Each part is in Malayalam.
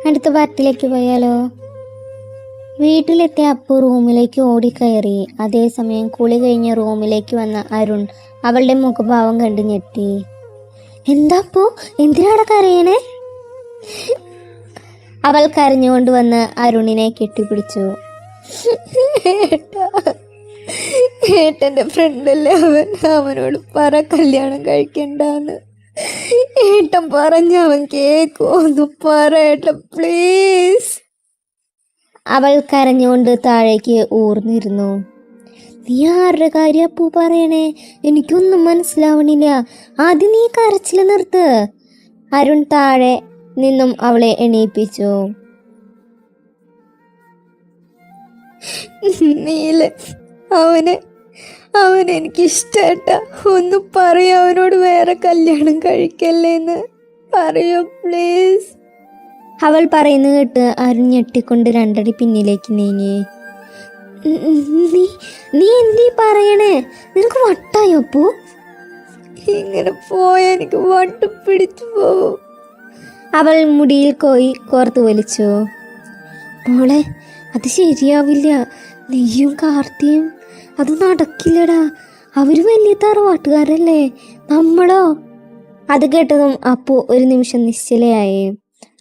അടുത്ത പാർട്ടിലേക്ക് പോയാലോ? വീട്ടിലെത്തിയ അപ്പു റൂമിലേക്ക് ഓടിക്കയറി. അതേസമയം കുളി കഴിഞ്ഞ് റൂമിലേക്ക് വന്ന അരുൺ അവളുടെ മുഖഭാവം കണ്ടു ഞെട്ടി. എന്താ അപ്പു, എന്തിനാണ് കരയണേ? അവൾ കരഞ്ഞുകൊണ്ട് വന്ന് അരുണിനെ കെട്ടിപ്പിടിച്ചു. ഏട്ടൻ്റെ ഫ്രണ്ടല്ലേ അവനോട് പറ കല്യാണം കഴിക്കണ്ടെന്ന്. ഏട്ടൻ പറഞ്ഞ അവൻ കേക്കോ? ഒന്ന് പറ ഏട്ടൻ പ്ലീസ്. അവൾ കരഞ്ഞുകൊണ്ട് താഴേക്ക് ഊർന്നിരുന്നു. നീ ആരുടെ കാര്യം അപ്പൂ പറയണേ? എനിക്കൊന്നും മനസ്സിലാവണില്ല. ആദ്യം നീ കരച്ചിൽ നിർത്ത്. അരുൺ താഴെ നിന്നും അവളെ എണീപ്പിച്ചു. നീല അവനെനിക്കിഷ്ടേട്ട. ഒന്ന് പറയൂ, അവനോട് വേറെ കല്യാണം കഴിക്കല്ലേന്ന് പറയൂ പ്ലീസ്. അവൾ പറയുന്നത് കേട്ട് അരുൺ ഞെട്ടിക്കൊണ്ട് രണ്ടടി പിന്നിലേക്ക് നീങ്ങി. നീ എന്തീ പറയണേ? നിനക്ക് വട്ടായോ അപ്പൂ? ഇങ്ങനെ പോയാ എനിക്ക് വട്ട് പിടിച്ചു പോവും. അവൾ മുടിയിൽ കോർത്തു വലിച്ചു. മോളെ, അത് ശരിയാവില്ല. നീയും കാർത്തിയും അത് നടക്കില്ലടാ. അവര് വലിയ തറവാട്ടുകാരല്ലേ, നമ്മളോ? അത് കേട്ടതും അപ്പു ഒരു നിമിഷം നിശ്ചലയായി.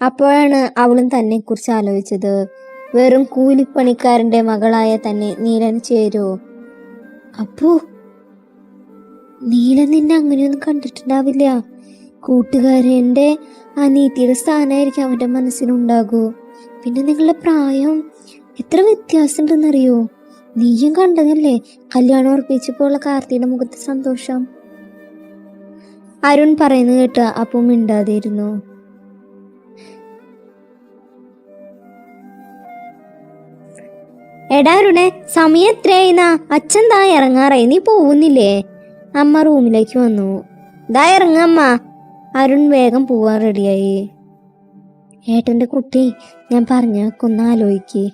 അപ്പോഴാണ് അവളും തന്നെ കുറിച്ച് ആലോചിച്ചത്. വെറും കൂലിപ്പണിക്കാരന്റെ മകളായ തന്നെ നീലന് ചേരോ? അപ്പു, നീലൻ നിന്നെ അങ്ങനെയൊന്നും കണ്ടിട്ടുണ്ടാവില്ല. കൂട്ടുകാരൻ്റെ അനീതിയുടെ സ്ഥാനമായിരിക്കും അവന്റെ മനസ്സിലുണ്ടാകൂ. പിന്നെ നിങ്ങളുടെ പ്രായം എത്ര വ്യത്യാസം ഉണ്ടെന്നറിയോ? നീയും കണ്ടതല്ലേ കല്യാണം ഉറപ്പിച്ചപ്പോഴുള്ള കാർത്തിയുടെ മുഖത്തെ സന്തോഷം. അരുൺ പറയുന്നത് കേട്ട് അപ്പു മിണ്ടാതിരുന്നു. എടാ അരുണേ, സമയം എത്രയായിന്നാ? അച്ഛൻ ദാ ഇറങ്ങാറായി, നീ പോകുന്നില്ലേ? അമ്മ റൂമിലേക്ക് വന്നു. ദാ ഇറങ്ങമ്മ. അരുൺ വേഗം പോവാൻ റെഡിയായി. ഏട്ടൻ്റെ കുട്ടി, ഞാൻ പറഞ്ഞൊന്ന് ആലോചിക്ക്.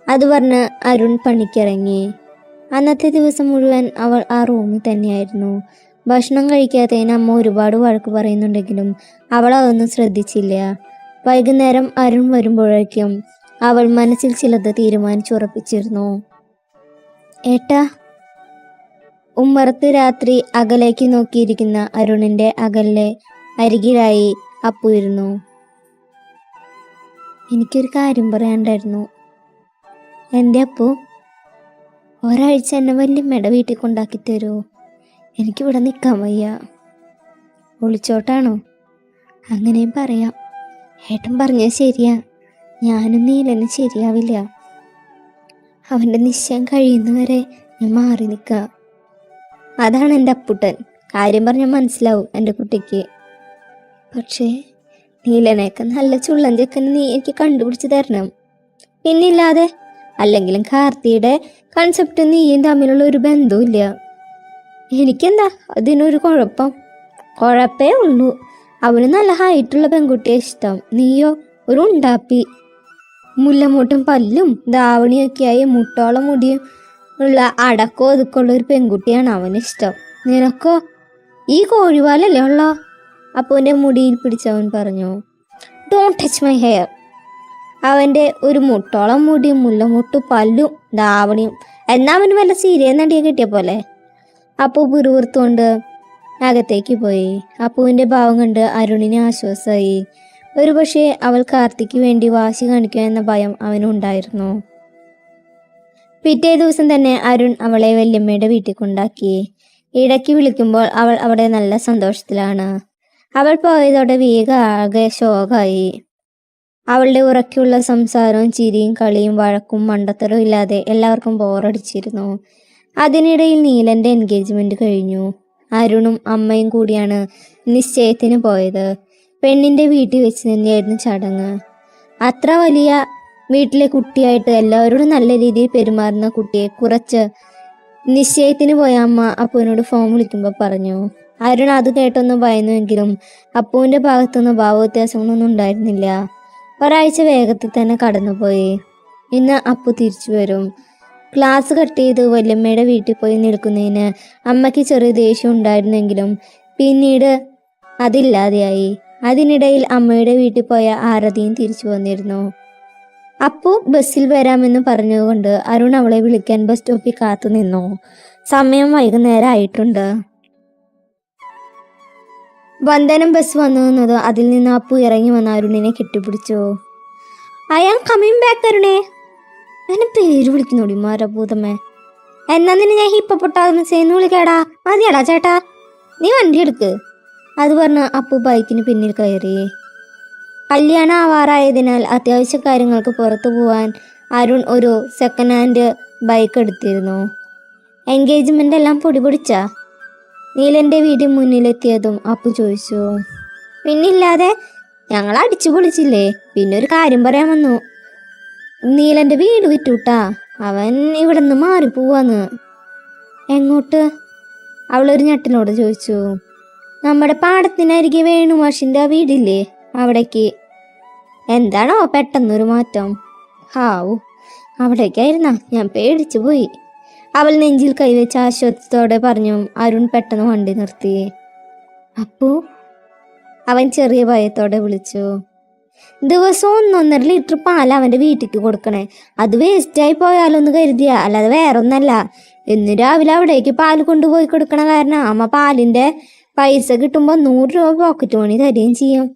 അത് പറഞ്ഞ് അരുൺ പണിക്കിറങ്ങി. അന്നത്തെ ദിവസം മുഴുവൻ അവൾ ആ റൂമിൽ തന്നെയായിരുന്നു. ഭക്ഷണം കഴിക്കാത്തതിന് അമ്മ ഒരുപാട് വഴക്ക് പറയുന്നുണ്ടെങ്കിലും അവൾ അതൊന്നും ശ്രദ്ധിച്ചില്ല. വൈകുന്നേരം അരുൺ വരുമ്പോഴേക്കും അവൾ മനസ്സിൽ ചിലത് തീരുമാനിച്ചുറപ്പിച്ചിരുന്നു. ഏട്ടാ. ഉമ്മറത്ത് രാത്രി അകലേക്ക് നോക്കിയിരിക്കുന്ന അരുണിന്റെ അരികിലായി അപ്പു ഇരുന്നു. എനിക്കൊരു കാര്യം പറയാനുണ്ടായിരുന്നു. എൻ്റെ അപ്പു, ഒരാഴ്ച എന്നെ വല്യമ്മയുടെ വീട്ടിൽ കൊണ്ടാക്കി തരുമോ? എനിക്കിവിടെ നിൽക്കാൻ വയ്യ. ഒളിച്ചോട്ടാണോ? അങ്ങനെയും പറയാം. ഏട്ടൻ പറഞ്ഞത് ശരിയാ. ഞാനും നീലനും ശരിയാവില്ല. അവൻ്റെ നിശ്ചയം കഴിയുന്നവരെ ഞാൻ മാറി നിൽക്കുക. അതാണ് എൻ്റെ അപ്പുട്ടൻ. കാര്യം പറഞ്ഞാൽ മനസ്സിലാവും എൻ്റെ കുട്ടിക്ക്. പക്ഷേ നീലനേക്ക് നല്ല ചുള്ളൻ ചെക്കന് നീ എനിക്ക് കണ്ടുപിടിച്ച് തരണം. പിന്നില്ലാതെ. അല്ലെങ്കിലും കാർത്തിയുടെ കൺസെപ്റ്റ് നീയും തമ്മിലുള്ള ഒരു ബന്ധവുമില്ല. എനിക്കെന്താ അതിനൊരു കുഴപ്പേ ഉള്ളൂ. അവന് നല്ല ഹൈറ്റുള്ള പെൺകുട്ടിയെ ഇഷ്ടം. നീയോ ഒരു ഉണ്ടാപ്പി, മുല്ലമൂട്ടും പല്ലും ധാവണിയൊക്കെയായി മുട്ടോളം മുടിയും ഉള്ള അടക്കോ ഒതുക്കുള്ള ഒരു പെൺകുട്ടിയാണ് അവനിഷ്ടം. നിനക്കോ ഈ കോഴിവാലല്ലേ ഉള്ളോ? അപ്പുവിൻ്റെ മുടിയിൽ പിടിച്ചവൻ പറഞ്ഞു. Don't touch my hair. അവൻ്റെ ഒരു മുട്ടോളം മുടിയും മുല്ലമുട്ടു പല്ലും ധാവണിയും. എന്നാ അവന് വല്ല സീരിയൽ നടിയെ കിട്ടിയ പോലെ. അപ്പു പിറുവിറുത്തുകൊണ്ട് അകത്തേക്ക് പോയി. അപ്പുവിൻ്റെ ഭാവം കണ്ട് അരുണിന് ആശ്വാസമായി. ഒരുപക്ഷെ അവൾ കാർത്തിക്ക് വേണ്ടി വാശി കാണിക്കുക എന്ന ഭയം അവനുണ്ടായിരുന്നു. പിറ്റേ ദിവസം തന്നെ അരുൺ അവളെ വല്യമ്മയുടെ വീട്ടിൽ കൊണ്ടാക്കി. ഇടയ്ക്ക് വിളിക്കുമ്പോൾ അവൾ അവിടെ നല്ല സന്തോഷത്തിലാണ്. അവൾ പോയതോടെ വേഗം ആകെ ശോകമായി. അവളുടെ ഉറക്കെയുള്ള സംസാരവും ചിരിയും കളിയും വഴക്കും മണ്ടത്തരവും ഇല്ലാതെ എല്ലാവർക്കും ബോറടിച്ചിരുന്നു. അതിനിടയിൽ നീലന്റെ എൻഗേജ്മെന്റ് കഴിഞ്ഞു. അരുണും അമ്മയും കൂടിയാണ് നിശ്ചയത്തിന് പോയത്. പെണ്ണിന്റെ വീട്ടിൽ വെച്ച് തന്നെയായിരുന്നു ചടങ്ങ്. അത്ര വലിയ വീട്ടിലെ കുട്ടിയായിട്ട് എല്ലാവരോടും നല്ല രീതിയിൽ പെരുമാറുന്ന കുട്ടിയെ കുറച്ച് നിശ്ചയത്തിന് പോയ അമ്മ അപ്പുവിനോട് ഫോൺ വിളിക്കുമ്പോൾ പറഞ്ഞു. അരുൺ അത് കേട്ടൊന്ന് ഭയന്നുവെങ്കിലും അപ്പുവിൻ്റെ ഭാഗത്തുനിന്ന് ഭാവവ്യത്യാസങ്ങളൊന്നും ഉണ്ടായിരുന്നില്ല. ഒരാഴ്ച വേഗത്തിൽ തന്നെ കടന്നുപോയി. ഇന്ന് അപ്പു തിരിച്ചു വരും. ക്ലാസ് കട്ട് ചെയ്ത് വല്യമ്മയുടെ വീട്ടിൽ പോയി നിൽക്കുന്നതിന് അമ്മയ്ക്ക് ചെറിയ ദേഷ്യം ഉണ്ടായിരുന്നെങ്കിലും പിന്നീട് അതില്ലാതെയായി. അതിനിടയിൽ അമ്മയുടെ വീട്ടിൽ പോയ ആരതിയും തിരിച്ചു വന്നിരുന്നു. അപ്പു ബസ്സിൽ വരാമെന്ന് പറഞ്ഞുകൊണ്ട് അരുൺ അവളെ വിളിക്കാൻ ബസ് സ്റ്റോപ്പിൽ കാത്തു നിന്നു. സമയം വൈകുന്നേരം ആയിട്ടുണ്ട്. വന്ദനം ബസ് വന്നു നിന്നത് അതിൽ നിന്ന് അപ്പു ഇറങ്ങി വന്ന അരുണിനെ കെട്ടിപ്പിടിച്ചു. ഐ ആം കമ്മിങ് ബാക്ക് അരുണേ. എന്നെ പേര് വിളിക്കുന്നോടി മാരഭൂതമേ. എന്നാ നിന്നെ ഞാൻ ഹിപ്പൊട്ടാമെന്ന് വിളിക്കാടാ. മതിയാടാ ചേട്ടാ, നീ വണ്ടി എടുക്ക്. അത് പറഞ്ഞ് അപ്പു ബൈക്കിന് പിന്നിൽ കയറി. കല്യാണം ആവാറായതിനാൽ അത്യാവശ്യ കാര്യങ്ങൾക്ക് പുറത്തു പോവാൻ അരുൺ ഒരു സെക്കൻഡ് ഹാൻഡ് ബൈക്ക് എടുത്തിരുന്നു. എൻഗേജ്മെൻ്റ് എല്ലാം പൊടിപൊടിച്ചാ? നീലൻ്റെ വീട്ടിൽ മുന്നിലെത്തിയതും അപ്പു ചോദിച്ചു. പിന്നില്ലാതെ, ഞങ്ങൾ അടിച്ചു പൊളിച്ചില്ലേ. പിന്നെ ഒരു കാര്യം പറയാൻ വന്നു. നീലൻ്റെ വീട് വിറ്റുട്ടാ. അവൻ ഇവിടെ നിന്ന് മാറിപ്പോവാന്ന്. എങ്ങോട്ട്? അവളൊരു ഞെട്ടലോട് ചോദിച്ചു. നമ്മുടെ പാടത്തിനരികെ വേണുമാഷിൻ്റെ ആ വീടില്ലേ, അവിടേക്ക്. എന്താണോ പെട്ടെന്നൊരു മാറ്റം? ഹാവു, അവിടേക്കായിരുന്നാ? ഞാൻ പേടിച്ചു പോയി. അവൾ നെഞ്ചിൽ കൈവച്ച് ആശ്വാസത്തോടെ പറഞ്ഞു. അരുൺ പെട്ടെന്ന് വണ്ടി നിർത്തി. അപ്പു, അവൻ ചെറിയ ഭയത്തോടെ വിളിച്ചു. ദിവസവും 1.5 ലിറ്റർ പാൽ അവൻ്റെ വീട്ടിലേക്ക് കൊടുക്കണേ. അത് വേസ്റ്റായി പോയാലൊന്ന് കരുതിയ, അല്ലാതെ വേറൊന്നല്ല. ഇന്ന് രാവിലെ അവിടേക്ക് പാൽ കൊണ്ടുപോയി കൊടുക്കണ കാരണം അമ്മ പാലിൻ്റെ പൈസ കിട്ടുമ്പോൾ 100 രൂപ പോക്കറ്റ് മണി തരുകയും ചെയ്യും.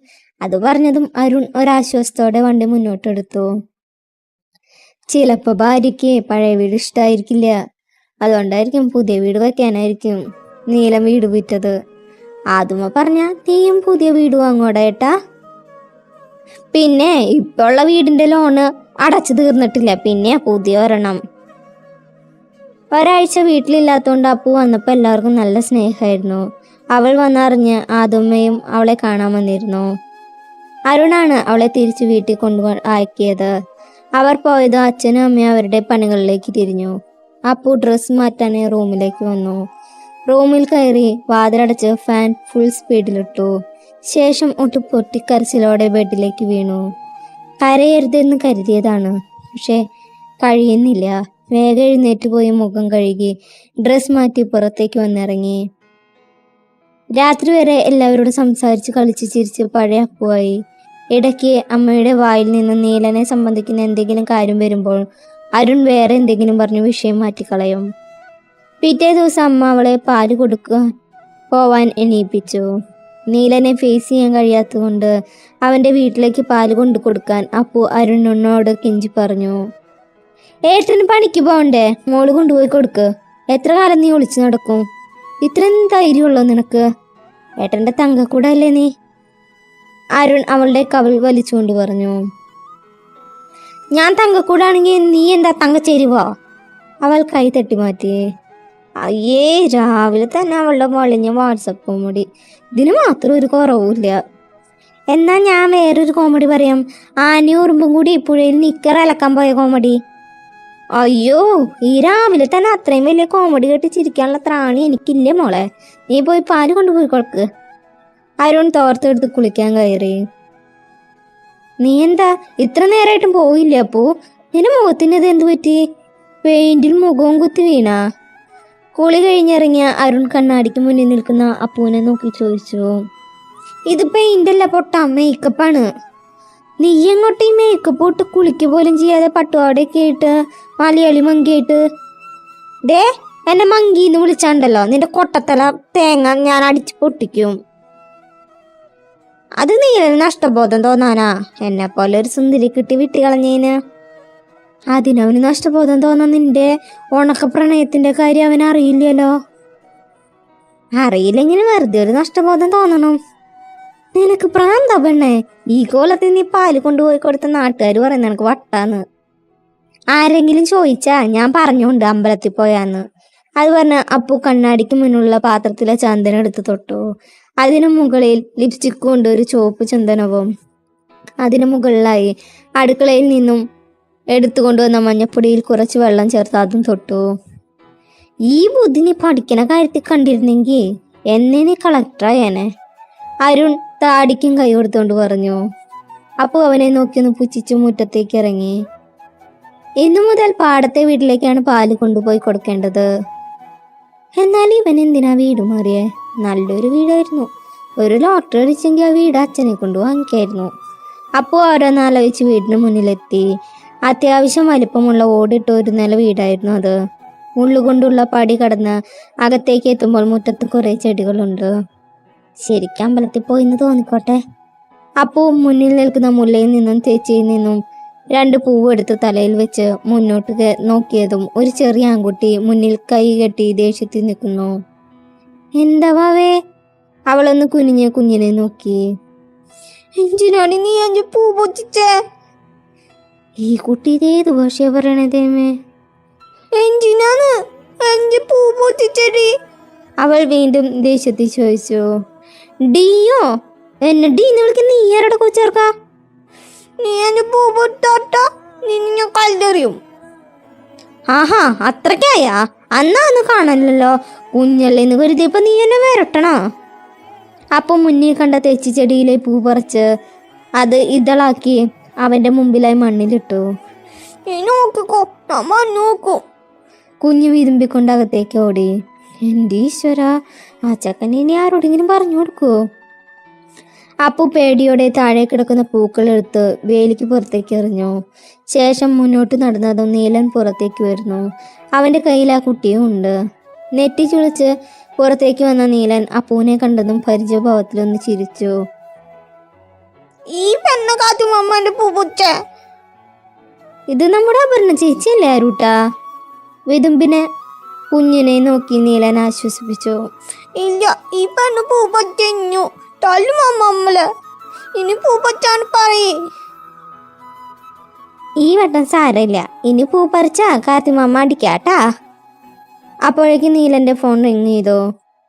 അത് പറഞ്ഞതും അരുൺ ഒരാശ്വാസത്തോടെ വണ്ടി മുന്നോട്ടെടുത്തു. ചിലപ്പോൾ ഭാര്യയ്ക്ക് പഴയ വീട് ഇഷ്ടമായിരിക്കില്ല. അതുകൊണ്ടായിരിക്കും പുതിയ വീട് വയ്ക്കാനായിരിക്കും നീലം വീട് വിറ്റത്. ആദ്യമ പറഞ്ഞ നീയും പുതിയ വീട് വാങ്ങോടാ ഏട്ടാ. പിന്നെ ഇപ്പോൾ ഉള്ള വീടിൻ്റെ ലോണ് അടച്ചു തീർന്നിട്ടില്ല, പിന്നെ പുതിയ ഒരെണ്ണം. ഒരാഴ്ച വീട്ടിലില്ലാത്തതുകൊണ്ട് അപ്പു വന്നപ്പോൾ എല്ലാവർക്കും നല്ല സ്നേഹമായിരുന്നു. അവൾ വന്നറിഞ്ഞ് ആദമ്മയും അവളെ കാണാൻ വന്നിരുന്നു. അരുണാണ് അവളെ തിരിച്ചു വീട്ടിൽ ആക്കിയത്. അവർ പോയത് അച്ഛനും അമ്മയും അവരുടെ പണികളിലേക്ക് തിരിഞ്ഞു. അപ്പു ഡ്രസ്സ് മാറ്റാൻ റൂമിലേക്ക് വന്നു. റൂമിൽ കയറി വാതിലടച്ച് ഫാൻ ഫുൾ സ്പീഡിലിട്ടു. ശേഷം പൊട്ടിക്കരച്ചിലോടെ ബെഡിലേക്ക് വീണു. കരയരുതെന്ന് കരുതിയതാണ്, പക്ഷെ കഴിയുന്നില്ല. വേഗം എഴുന്നേറ്റ് പോയി മുഖം കഴുകി ഡ്രസ്സ് മാറ്റി പുറത്തേക്ക് വന്നിറങ്ങി. രാത്രി വരെ എല്ലാവരോടും സംസാരിച്ച് കളിച്ച് ചിരിച്ച് പഴയ അപ്പുവായി. ഇടയ്ക്ക് അമ്മയുടെ വായിൽ നിന്ന് നീലനെ സംബന്ധിക്കുന്ന എന്തെങ്കിലും കാര്യം വരുമ്പോൾ അരുൺ വേറെ എന്തെങ്കിലും പറഞ്ഞ് വിഷയം മാറ്റിക്കളയും. പിറ്റേ ദിവസം അമ്മ അവളെ പാല് കൊടുക്കാൻ പോവാൻ എണീപ്പിച്ചു. നീലനെ ഫേസ് ചെയ്യാൻ കഴിയാത്തതുകൊണ്ട് അവൻ്റെ വീട്ടിലേക്ക് പാല് കൊണ്ടു കൊടുക്കാൻ അപ്പു അരുണിനോട് കെഞ്ചി പറഞ്ഞു. ഏട്ടന് പണിക്ക് പോകണ്ടേ, മോള് കൊണ്ടുപോയി കൊടുക്ക്. എത്ര കാലം നീ ഒളിച്ചു നടക്കും? ഇത്രയും ധൈര്യമുള്ളോ നിനക്ക്? ഏട്ടൻ്റെ തങ്കക്കൂട അല്ലേ നീ? അരുൺ അവളുടെ കവിൾ വലിച്ചുകൊണ്ട് പറഞ്ഞു. ഞാൻ തങ്കക്കൂടാണെങ്കിൽ നീ എന്താ തങ്കച്ചേരുവോ? അവൾ കൈ തട്ടി മാറ്റി. അയ്യേ, രാവിലെ തന്നെ അവളുടെ പൊളിഞ്ഞ വാട്സപ്പ് കോമഡി. ഇതിന് മാത്രം ഒരു കുറവുമില്ല. എന്നാൽ ഞാൻ വേറൊരു കോമഡി പറയാം. ആനയും ഉറുമ്പും കൂടി പുഴയിൽ നിക്കർ അലക്കാൻ പോയ കോമഡി. അയ്യോ, ഈ രാവിലെ തന്നെ അത്രയും വലിയ കോമഡി കേട്ട് ചിരിക്കാനുള്ള ത്രാണി എനിക്കില്ലേ മോളെ. നീ പോയി പാല് കൊണ്ടുപോയി കൊടുക്ക്. അരുൺ തോർത്തെടുത്ത് കുളിക്കാൻ കയറി. നീ എന്താ ഇത്ര നേരമായിട്ടും പോയില്ലേ അപ്പു? നിന്റെ മുഖത്തിനത് എന്ത് പറ്റി? പെയിന്റിൽ മുഖവും കുത്തി വീണാ? കുളി കഴിഞ്ഞിറങ്ങിയ അരുൺ കണ്ണാടിക്ക് മുന്നിൽ നിൽക്കുന്ന അപ്പുവിനെ നോക്കി ചോദിച്ചു. ഇത് പെയിന്റല്ല പൊട്ട, മേക്കപ്പാണ്. നീ എങ്ങോട്ട് ഈ മേക്കപ്പ് ഇട്ട് കുളിക്ക് പോലും ചെയ്യാതെ പട്ടുപാടൊക്കെ ഇട്ട് മലയാളി മങ്കിയായിട്ട്? ദേ, എന്നെ മങ്കിന്ന് വിളിച്ചാണ്ടല്ലോ നിന്റെ കൊട്ടത്തല തേങ്ങ ഞാൻ അടിച്ച് പൊട്ടിക്കും. അത് നീ നഷ്ടബോധം തോന്നാനാ? എന്നെ പോലെ ഒരു സുന്ദരി കിട്ടി വിട്ടുകളഞ്ഞേന്. അതിനവന് നഷ്ടബോധം തോന്നാൻ നിന്റെ ഉണക്ക പ്രണയത്തിന്റെ കാര്യം അവൻ അറിയില്ലല്ലോ. അറിയില്ലെങ്കിൽ വെറുതെ ഒരു നഷ്ടബോധം തോന്നണം. നിനക്ക് പ്രാന്താ പെണ്ണേ. ഈ കോലത്തിൽ നീ പാല് കൊണ്ടുപോയി കൊടുത്ത നാട്ടുകാർ പറയുന്ന നിനക്ക് വട്ടാന്ന്. ആരെങ്കിലും ചോദിച്ചാ ഞാൻ പറഞ്ഞുകൊണ്ട് അമ്പലത്തിൽ പോയാന്ന്. അത് പറഞ്ഞ അപ്പു കണ്ണാടിക്ക് മുന്നിലുള്ള പാത്രത്തിലെ ചന്ദനം എടുത്ത് തൊട്ടു. അതിനു മുകളിൽ ലിപ്സ്റ്റിക് കൊണ്ട് ഒരു ചുവപ്പ് ചന്ദനവും അതിനു മുകളിലായി അടുക്കളയിൽ നിന്നും എടുത്തുകൊണ്ടുവന്ന മഞ്ഞപ്പൊടിയിൽ കുറച്ച് വെള്ളം ചേർത്ത് അതും തൊട്ടു. ഈ ബുദ്ധി നീ പഠിക്കണ കാര്യത്തിൽ കണ്ടിരുന്നെങ്കിൽ എന്നെ നീ കളക്ടറായേനെ. അരുൺ താടിക്കും കൈ കൊടുത്തുകൊണ്ട് പറഞ്ഞു. അപ്പോൾ അവനെ നോക്കിയൊന്ന് പുച്ഛിച്ചു മുറ്റത്തേക്ക് ഇറങ്ങി. ഇന്നു മുതൽ പാടത്തെ വീട്ടിലേക്കാണ് പാല് കൊണ്ടുപോയി കൊടുക്കേണ്ടത്. എന്നാൽ ഇവൻ എന്തിനാ വീട് മാറിയേ? നല്ലൊരു വീടായിരുന്നു. ഒരു ലോട്ടറി അടിച്ചെങ്കിൽ ആ വീട് അച്ഛനെ കൊണ്ട് വാങ്ങിക്കായിരുന്നു. അപ്പോൾ ഓരോന്നാലോചിച്ച് വീടിന് മുന്നിലെത്തി. അത്യാവശ്യം വലിപ്പമുള്ള ഓടിട്ട ഒരു നില വീടായിരുന്നു അത്. ഉള്ളുകൊണ്ടുള്ള പടി കടന്ന് അകത്തേക്ക് എത്തുമ്പോൾ മുറ്റത്ത് കുറേ ചെടികളുണ്ട്. ശരിക്കും അമ്പലത്തിൽ പോയിന്ന് തോന്നിക്കോട്ടെ. അപ്പോൾ മുന്നിൽ നിൽക്കുന്ന മുല്ലയിൽ നിന്നും തെച്ചിയിൽ നിന്നും 2 പൂവ് എടുത്ത് തലയിൽ വെച്ച് മുന്നോട്ട് നോക്കിയതും ഒരു ചെറിയ ആൺകുട്ടി മുന്നിൽ കൈ കെട്ടി ദേഷ്യത്തിൽ നിൽക്കുന്നു. എന്താ വാവേ? അവളൊന്ന് കുനിഞ്ഞ് കുഞ്ഞിനെ നോക്കി. എന്തിനാണ് നീ അഞ്ച് പൂ പൊച്ചിച്ചേ? ഈ കുട്ടി ഇതേത് ഭാഷയാ പറയണതേമേ? എന്തിനാണ് അഞ്ച് പൂ പൊച്ചിച്ചടി? അവൾ വീണ്ടും ദേഷ്യത്തിൽ ചോദിച്ചു. ഡിയോ? എന്നെ ഡി എന്ന് വിളിക്കുന്ന നീ ആരുടെ കൊച്ചേർക്കാ? നീ അഞ്ച് പൂ പൊട്ടാട്ട നിന്നെ ഞാൻ കല്ലെറിയും. ആഹാ, അത്രക്കായാ? അന്നാ ഒന്ന് കാണല്ലോ. കുഞ്ഞല്ലേന്ന് കരുതിയപ്പോ നീ എന്നെ വരട്ടണോ? അപ്പം മുന്നിൽ കണ്ട തെച്ചി ചെടിയിലെ പൂ പറിച്ച് അത് ഇതളാക്കി അവന്റെ മുമ്പിലായി മണ്ണിലിട്ടു. നീ നോക്കിക്കോ, നമ്മ നോക്കൂ. കുഞ്ഞു വിരുമ്പിക്കൊണ്ട് അകത്തേക്ക് ഓടി. എൻ്റെ ഈശ്വര, ആ ചക്കൻ ഇനി ആരോടെങ്കിലും പറഞ്ഞു കൊടുക്കൂ. അപ്പു പേടിയോടെ താഴെ കിടക്കുന്ന പൂക്കൾ എടുത്ത് വേലിക്ക് പുറത്തേക്ക് എറിഞ്ഞു. ശേഷം മുന്നോട്ട് നടന്നതും നീലൻ പുറത്തേക്ക് വരുന്നു. അവന്റെ കയ്യിൽ ആ കുട്ടിയും ഉണ്ട്. നെറ്റി ചുളിച്ച് പുറത്തേക്ക് വന്ന നീലൻ അപ്പൂനെ കണ്ടതും പരിചയഭാവത്തിലൊന്ന് ചിരിച്ചു. ഈ പെണ്ണ കാത്തു അമ്മന്റെ പൂ പൊച്ചേ? ഇത് നമ്മുടെ അപർണ ചേച്ചിയല്ലേ ആരൂട്ടാ? വിതുമ്പിനെ കുഞ്ഞിനെ നോക്കി നീലൻ ആശ്വസിപ്പിച്ചു. ഇല്ല, ഈ പെണ്ണ് പൂ പൊച്ചു തല്ലും അമ്മമ്മല്. ഇനി പൂ പൊച്ചാണ് പറയേ. ഈ വട്ടം സാരമില്ല, ഇനി പൂ പറിച്ചാ കാത്തിമമ്മ അടിക്കാട്ടാ. അപ്പോഴേക്ക് നീലന്റെ ഫോൺ റിങ് ചെയ്തു.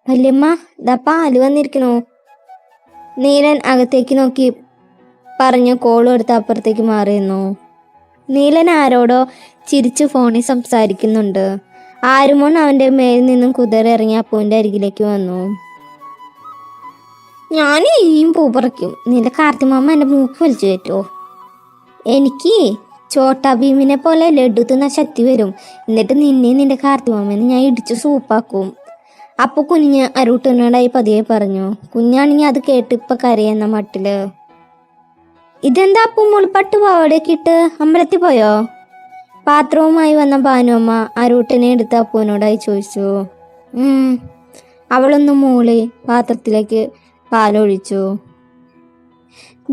വല്യമ്മ, ദാ പാല് വന്നിരിക്കണു. നീലൻ അകത്തേക്ക് നോക്കി പറഞ്ഞു കോളും എടുത്ത് അപ്പുറത്തേക്ക് മാറിയിരുന്നു. നീലൻ ആരോടോ ചിരിച്ചു ഫോണിൽ സംസാരിക്കുന്നുണ്ട്. ആരുമോൻ അവന്റെ മേലിൽ നിന്നും കുതിറിറങ്ങി അപ്പുവിന്റെ അരികിലേക്ക് വന്നു. ഞാൻ ഇനിയും പൂ പറിക്കും. നിന്റെ കാർത്തിമാമ്മ എൻ്റെ മൂക്ക് വലിച്ചു കയറ്റോ? എനിക്ക് ചോട്ടാ ഭീമിനെ പോലെ ലഡു തിന്ന ശക്തി വരും. എന്നിട്ട് നിന്റെ കാർത്തിമാമ്മനെ ഞാൻ ഇടിച്ചു സൂപ്പാക്കും. അപ്പോൾ കുഞ്ഞ് അരൂട്ടനോടായി പതിയെ പറഞ്ഞു. കുഞ്ഞാണെങ്കിൽ അത് കേട്ട് ഇപ്പം കരയെന്ന മട്ടില്. ഇതെന്താ അപ്പം മോള് പട്ടുപാവാടയൊക്കെ ഇട്ട് അമ്പലത്തിൽ പോയോ? പാത്രവുമായി വന്ന ഭാനുമ്മ അരൂട്ടനെ എടുത്ത് അപ്പൂനോടായി ചോദിച്ചു. അവളൊന്ന് മൂളി പാത്രത്തിലേക്ക് പാലൊഴിച്ചു.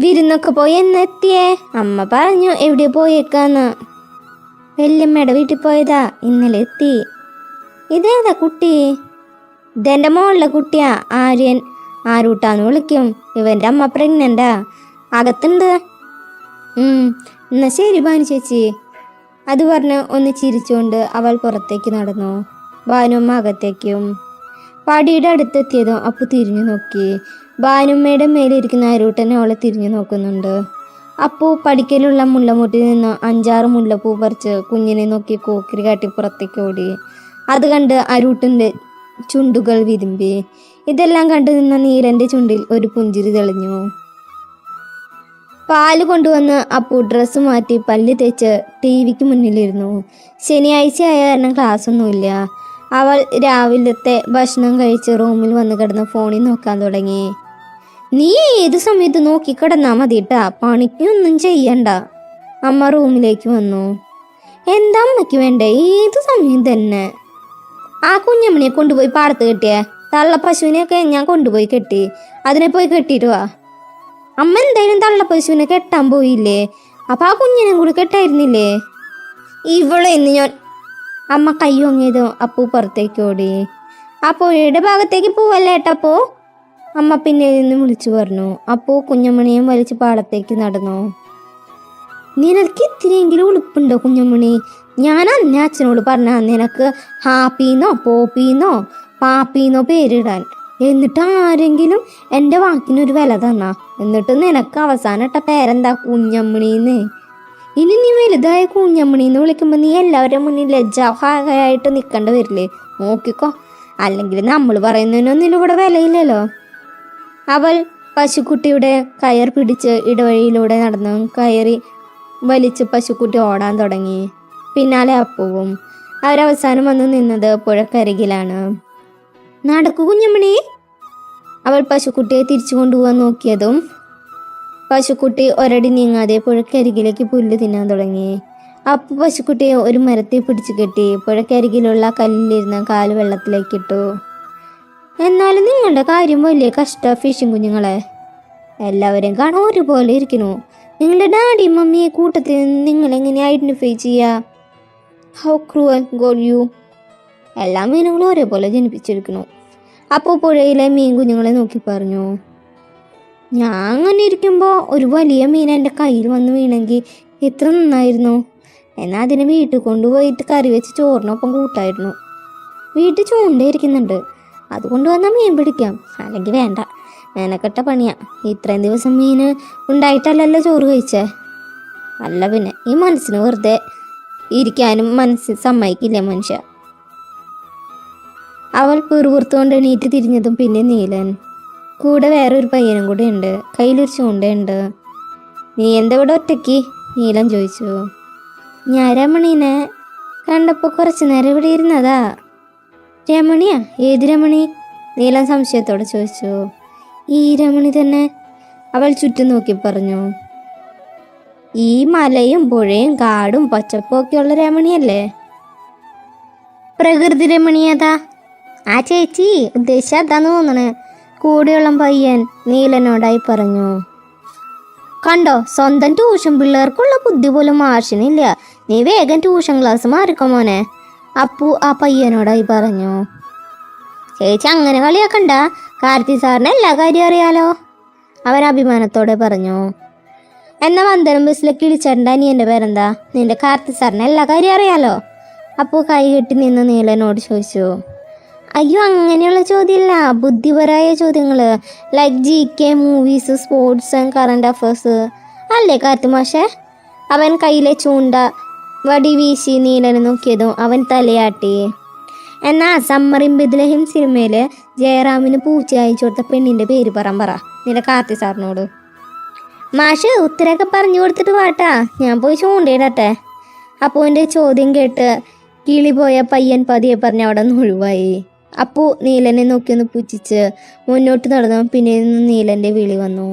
വിരുന്നൊക്കെ പോയി എന്നെത്തിയേ? അമ്മ പറഞ്ഞു എവിടെ പോയേക്കാന്ന്. വല്യമ്മയുടെ വീട്ടിൽ പോയതാ, ഇന്നലെ എത്തി. ഇതേതാ കുട്ടി? ഇതെന്റെ മോളിലെ കുട്ടിയാ, ആര്യൻ. ആരൂട്ടാന്ന് വിളിക്കും. ഇവന്റെ അമ്മ പ്രഗ്നന്റാ, അകത്തുണ്ട്. എന്നാ ശരി ഭാനു ചേച്ചി. അത് പറഞ്ഞ് ഒന്ന് ചിരിച്ചുകൊണ്ട് അവൾ പുറത്തേക്ക് നടന്നു. ഭാനുമ്മ അകത്തേക്കും. പടിയുടെ അടുത്തെത്തിയതും അപ്പു തിരിഞ്ഞു നോക്കി. ഭാനുമ്മയുടെ മേലിരിക്കുന്ന അരൂട്ടനെ അവളെ തിരിഞ്ഞു നോക്കുന്നുണ്ട്. അപ്പു പടിക്കലുള്ള മുല്ലമുട്ടിൽ നിന്ന് 5-6 മുല്ലപ്പൂ പറിച്ച് കുഞ്ഞിനെ നോക്കി കോക്കിരി കാട്ടി പുറത്തേക്ക് ഓടി. അത് കണ്ട് അരൂട്ടൻ്റെ ചുണ്ടുകൾ വിരുമ്പി. ഇതെല്ലാം കണ്ടു നിന്ന നീലന്റെ ചുണ്ടിൽ ഒരു പുഞ്ചിരി തെളിഞ്ഞു. പാല് കൊണ്ടുവന്ന് അപ്പു ഡ്രസ്സ് മാറ്റി പല്ല് തേച്ച് TV-ക്ക് മുന്നിലിരുന്നു. ശനിയാഴ്ച ആയ കാരണം ക്ലാസ്സൊന്നുമില്ല. അവൾ രാവിലത്തെ ഭക്ഷണം കഴിച്ച് റൂമിൽ വന്ന് കിടന്ന് ഫോണിൽ നോക്കാൻ തുടങ്ങി. നീ ഏത് സമയത്ത് നോക്കിക്കിടന്നാ മതിട്ടാ, പണിക്കൊന്നും ചെയ്യണ്ട. അമ്മ റൂമിലേക്ക് വന്നു. എന്താ അമ്മയ്ക്ക് വേണ്ടേ? ഏത് സമയം തന്നെ. ആ കുഞ്ഞമ്മണിയെ കൊണ്ടുപോയി പാടത്ത് കെട്ടിയേ. തള്ള പശുവിനെയൊക്കെ ഞാൻ കൊണ്ടുപോയി കെട്ടി. അതിനെ പോയി കെട്ടിയിട്ട് വാ. അമ്മ എന്തായാലും തള്ള പശുവിനെ കെട്ടാൻ പോയില്ലേ? അപ്പൊ ആ കുഞ്ഞിനെ കൂടി കെട്ടായിരുന്നില്ലേ? ഇവളെ ഇന്ന് ഞാൻ. അമ്മ കൈ വാങ്ങിയതോ അപ്പു പുറത്തേക്ക് ഓടി. ആ പുഴയുടെ ഭാഗത്തേക്ക് പോവല്ലേട്ടപ്പോ? അമ്മ പിന്നിൽ നിന്ന് വിളിച്ചു പറഞ്ഞു. അപ്പു കുഞ്ഞമ്മണിയും വലിച്ച് പാടത്തേക്ക് നടന്നു. നിനക്ക് ഇത്തിരിയെങ്കിലും ഉളുപ്പുണ്ടോ കുഞ്ഞമ്മണി? ഞാൻ അന്ന് അച്ഛനോട് പറഞ്ഞ നിനക്ക് ഹാപ്പിന്നോ പോപ്പിന്നോ പാപ്പിന്നോ പേരിടാൻ. എന്നിട്ട് ആരെങ്കിലും എൻ്റെ വാക്കിനൊരു വില തന്നാ. എന്നിട്ട് നിനക്ക് അവസാനം ഇട്ട പേരെന്താ? കുഞ്ഞമ്മണിന്ന്. ഇനി നീ വലുതായ കുഞ്ഞമ്മണിന്ന് വിളിക്കുമ്പോൾ നീ എല്ലാവരുടെ മുന്നിൽ ലജ്ജാഹായിട്ട് നിൽക്കേണ്ടി വരില്ലേ? നോക്കിക്കോ, അല്ലെങ്കിൽ നമ്മൾ പറയുന്നതിനൊന്നും ഇവിടെ വിലയില്ലല്ലോ. അവൾ പശുക്കുട്ടിയുടെ കയർ പിടിച്ച് ഇടവഴിയിലൂടെ നടന്നു. കയറി വലിച്ച് പശുക്കുട്ടി ഓടാൻ തുടങ്ങി. പിന്നാലെ അപ്പുവും. അവരവസാനം വന്ന് നിന്നത് പുഴക്കരികിലാണ്. നടക്കൂ കുഞ്ഞമ്മണി. അവൾ പശുക്കുട്ടിയെ തിരിച്ചു കൊണ്ടുപോകാൻ നോക്കിയതും പശുക്കുട്ടി ഒരടി നീങ്ങാതെ പുഴക്കരികിലേക്ക് പുല്ല് തിന്നാൻ തുടങ്ങി. അപ്പു പശുക്കുട്ടിയെ ഒരു മരത്തിൽ പിടിച്ചു കെട്ടി പുഴക്കരികിലുള്ള കല്ലിലിരുന്ന് കാല് വെള്ളത്തിലേക്കിട്ടു. എന്നാലും നിങ്ങളുടെ കാര്യം വലിയ കഷ്ട ഫിഷിംഗ് കുഞ്ഞുങ്ങളെ. എല്ലാവരെയും കാണാൻ ഒരുപോലെ ഇരിക്കുന്നു. നിങ്ങളുടെ ഡാഡിയും മമ്മിയെ കൂട്ടത്തിൽ നിങ്ങൾ എങ്ങനെ ഐഡന്റിഫൈ ചെയ്യുക? How cruel god you. എല്ലാ മീനുകളും ഒരേപോലെ ജനിപ്പിച്ചിരിക്കുന്നു. അപ്പോൾ പുഴയിലെ മീൻ കുഞ്ഞുങ്ങളെ നോക്കി പറഞ്ഞു, ഞാൻ അങ്ങനെ ഇരിക്കുമ്പോൾ ഒരു വലിയ മീൻ എൻ്റെ കയ്യിൽ വന്ന് വീണെങ്കിൽ എത്ര നന്നായിരുന്നു. എന്നാൽ അതിനെ വീട്ടിൽ കൊണ്ടുപോയിട്ട് കറി വെച്ച് ചോറിനൊപ്പം കൂട്ടായിരുന്നു. വീട്ടിൽ ചൂണ്ടയിരിക്കുന്നുണ്ട്, അതുകൊണ്ട് വന്നാൽ മീൻ പിടിക്കാം. അല്ലെങ്കിൽ വേണ്ട, മെനക്കെട്ട പണിയാ. ഇത്രയും ദിവസം മീൻ ഉണ്ടായിട്ടല്ലല്ലോ ചോറ് കഴിച്ചേ. അല്ല പിന്നെ ഈ മനസ്സിന് വെറുതെ ഇരിക്കാനും മനസ്സ് സമ്മതിക്കില്ല മനുഷ്യ. അവൾ പിറുപുറത്തുകൊണ്ട് എണീറ്റ് തിരിഞ്ഞതും പിന്നെ നീലൻ. കൂടെ വേറൊരു പയ്യനും കൂടെ ഉണ്ട്, കയ്യിലൊരു ചൂണ്ടയുണ്ട്. നീ എന്താ ഇവിടെ ഒറ്റയ്ക്ക്? നീലൻ ചോദിച്ചു. ഞാൻ രമണീനെ കണ്ടപ്പോൾ കുറച്ച് നേരം ഇവിടെ ഇരുന്നതാ. രമണിയാ? ഏത് രമണി? നീലൻ സംശയത്തോടെ ചോദിച്ചു. ഈ രമണി തന്നെ, അവൾ ചുറ്റും നോക്കി പറഞ്ഞു. ഈ മലയും പുഴയും കാടും പച്ചപ്പും ഒക്കെയുള്ള രമണിയല്ലേ? പ്രകൃതി രമണിയതാ? ആ ചേച്ചി ഉദ്ദേശിച്ച അതാന്ന് തോന്നണേ, കൂടെയുള്ള പയ്യൻ നീലനോടായി പറഞ്ഞു. കണ്ടോ, സ്വന്തം ട്യൂഷൻ പിള്ളേർക്കുള്ള ബുദ്ധി പോലും മാഷിനില്ല. നീ വേഗം ട്യൂഷൻ ക്ലാസ് മാറിക്കോ മോനെ, അപ്പു ആ പയ്യനോടായി പറഞ്ഞു. ചേച്ചി അങ്ങനെ കളിയാക്കണ്ട, കാർത്തി സാറിന് എല്ലാ കാര്യം അറിയാലോ, അവൻ അഭിമാനത്തോടെ പറഞ്ഞു. എന്നാ വന്ദനം ബസ്സിലേക്ക് ഇടിച്ചേണ്ട അനിയൻ്റെ പേരെന്താ? നിന്റെ കാർത്തി സാറിന് എല്ലാ കാര്യം അറിയാലോ, അപ്പു കൈ കെട്ടി നിന്ന് നീലനോട് ചോദിച്ചു. അയ്യോ, അങ്ങനെയുള്ള ചോദ്യമില്ല, ബുദ്ധിപരമായ ചോദ്യങ്ങൾ, like GK, movies, sports and current affairs അല്ലേ കാർത്തി മാഷേ? അവൻ കയ്യിലെ ചൂണ്ട വടി വീശി നീലനെ നോക്കിയതും അവൻ തലയാട്ടി. എന്നാ സമ്മറിൻ ബദ്ലഹേം സിനിമയിൽ ജയറാമിന് പൂച്ച അയച്ചു കൊടുത്ത പെണ്ണിൻ്റെ പേര് പറ നിന്റെ കാർത്തി സാറിനോട്. മാഷ് ഉത്തരമൊക്കെ പറഞ്ഞു കൊടുത്തിട്ട് വാട്ടാ, ഞാൻ പോയി ചൂണ്ടയിടട്ടെ. അപ്പോൾ എൻ്റെ ചോദ്യം കേട്ട് കിളി പോയ പയ്യൻ പതിയെ പറഞ്ഞ് അവിടെ നിന്ന് ഒഴിവായി. അപ്പു നീലനെ നോക്കിയൊന്ന് പുച്ഛിച്ച് മുന്നോട്ട് നടന്നു. പിന്നെ നീലൻ്റെ വിളി വന്നു.